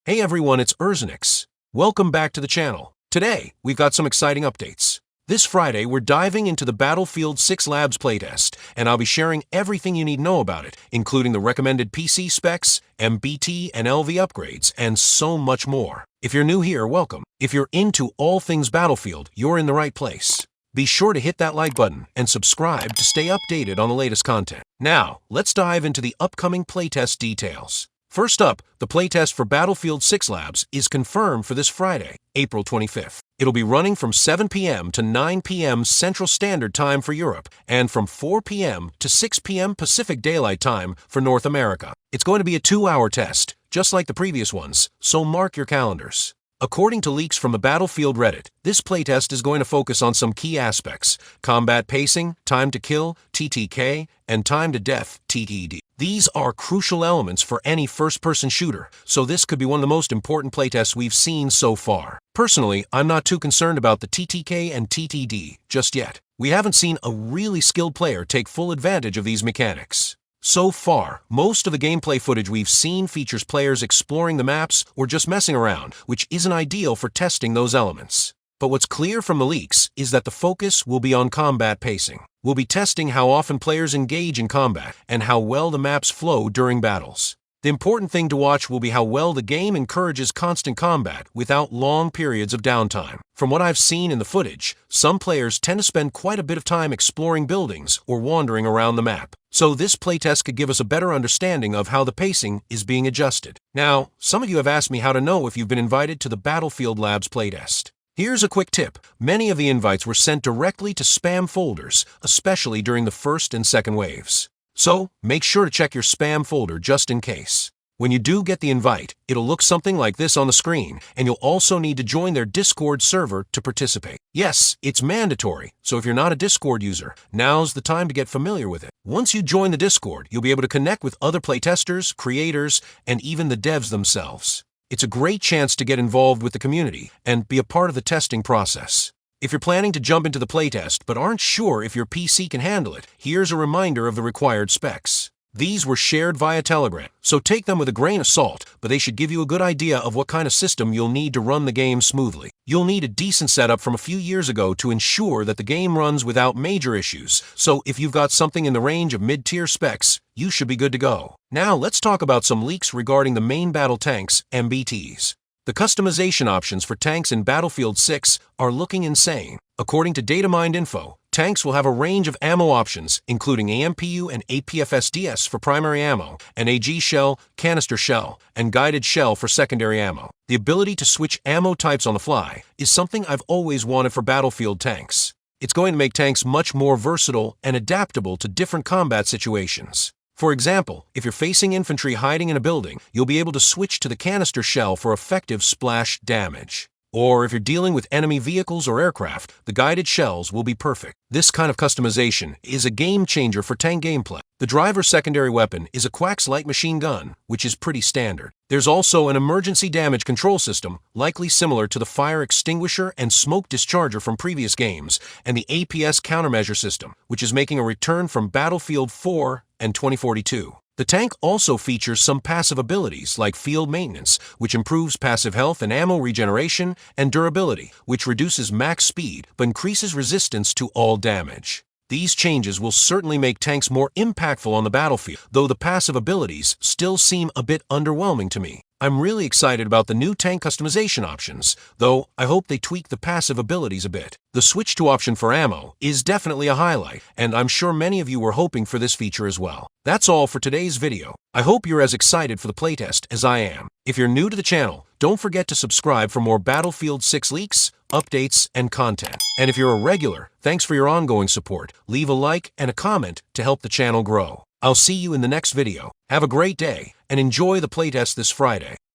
Hey everyone, it's Urzenix. Welcome back to the channel. Today, we've got some exciting updates. This Friday, we're diving into the Battlefield 6 Labs playtest, and I'll be sharing everything you need to know about it, including the recommended PC specs, MBT and LV upgrades, and so much more. If you're new here, welcome. If you're into all things Battlefield, you're in the right place. Be sure to hit that like button and subscribe to stay updated on the latest content. Now, let's dive into the upcoming playtest details. First up, the playtest for Battlefield 6 Labs is confirmed for this Friday, April 25th. It'll be running from 7 p.m. to 9 p.m. Central Standard Time for Europe, and from 4 p.m. to 6 p.m. Pacific Daylight Time for North America. It's going to be a 2-hour test, just like the previous ones, so mark your calendars. According to leaks from the Battlefield Reddit, this playtest is going to focus on some key aspects: combat pacing, time to kill, TTK, and time to death, TTD. These are crucial elements for any first-person shooter, so this could be one of the most important playtests we've seen so far. Personally, I'm not too concerned about the TTK and TTD just yet. We haven't seen a really skilled player take full advantage of these mechanics. So far, most of the gameplay footage we've seen features players exploring the maps or just messing around, which isn't ideal for testing those elements. But what's clear from the leaks is that the focus will be on combat pacing. We'll be testing how often players engage in combat and how well the maps flow during battles. The important thing to watch will be how well the game encourages constant combat without long periods of downtime. From what I've seen in the footage, some players tend to spend quite a bit of time exploring buildings or wandering around the map. So this playtest could give us a better understanding of how the pacing is being adjusted. Now, some of you have asked me how to know if you've been invited to the Battlefield Labs playtest. Here's a quick tip. Many of the invites were sent directly to spam folders, especially during the first and second waves. So, make sure to check your spam folder just in case. When you do get the invite, it'll look something like this on the screen, and you'll also need to join their Discord server to participate. Yes, it's mandatory, so if you're not a Discord user, now's the time to get familiar with it. Once you join the Discord, you'll be able to connect with other playtesters, creators, and even the devs themselves. It's a great chance to get involved with the community and be a part of the testing process. If you're planning to jump into the playtest but aren't sure if your PC can handle it, here's a reminder of the required specs. These were shared via Telegram, so take them with a grain of salt, but they should give you a good idea of what kind of system you'll need to run the game smoothly. You'll need a decent setup from a few years ago to ensure that the game runs without major issues, so if you've got something in the range of mid-tier specs, you should be good to go. Now let's talk about some leaks regarding the main battle tanks, MBTs. The customization options for tanks in Battlefield 6 are looking insane. According to Datamined Info, tanks will have a range of ammo options, including AMPU and APFSDS for primary ammo, an AG shell, canister shell, and guided shell for secondary ammo. The ability to switch ammo types on the fly is something I've always wanted for Battlefield tanks. It's going to make tanks much more versatile and adaptable to different combat situations. For example, if you're facing infantry hiding in a building, you'll be able to switch to the canister shell for effective splash damage. Or if you're dealing with enemy vehicles or aircraft, the guided shells will be perfect. This kind of customization is a game changer for tank gameplay. The driver's secondary weapon is a Quack's light machine gun, which is pretty standard. There's also an emergency damage control system, likely similar to the fire extinguisher and smoke discharger from previous games, and the APS countermeasure system, which is making a return from Battlefield 4 and 2042. The tank also features some passive abilities like field maintenance, which improves passive health and ammo regeneration, and durability, which reduces max speed but increases resistance to all damage. These changes will certainly make tanks more impactful on the battlefield, though the passive abilities still seem a bit underwhelming to me. I'm really excited about the new tank customization options, though I hope they tweak the passive abilities a bit. The switch to option for ammo is definitely a highlight, and I'm sure many of you were hoping for this feature as well. That's all for today's video. I hope you're as excited for the playtest as I am. If you're new to the channel, don't forget to subscribe for more Battlefield 6 leaks, updates, and content. And if you're a regular, thanks for your ongoing support. Leave a like and a comment to help the channel grow. I'll see you in the next video. Have a great day, and enjoy the playtest this Friday.